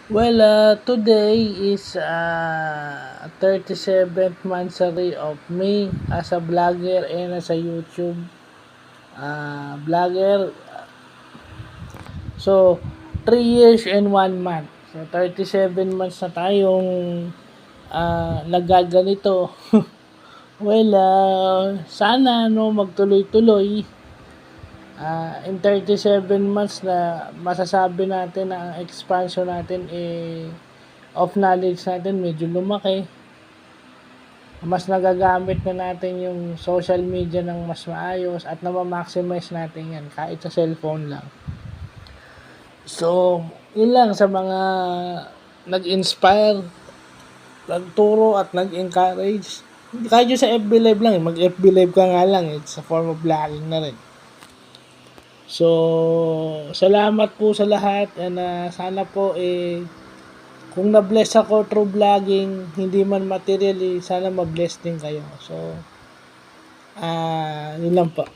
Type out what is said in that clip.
Well, today is 37th anniversary of me as a vlogger and as a YouTube vlogger. So, 3 years and 1 month. So, 37 months na tayong nagaganito. Well, sana no magtuloy-tuloy. In 37 months na masasabi natin na ang expansion natin of knowledge natin medyo lumaki. Mas nagagamit na natin yung social media ng mas maayos at na-maximize natin yan kahit sa cellphone lang. So, yun lang sa mga nag-inspire, nagturo at nag-encourage. Kahit yung sa FB Live lang, mag-FB Live ka nga lang, it's a form of vlogging na rin. So, salamat po sa lahat and sana po kung na-bless ako through vlogging, hindi man materially, sana ma-bless din kayo. So, yun lang po.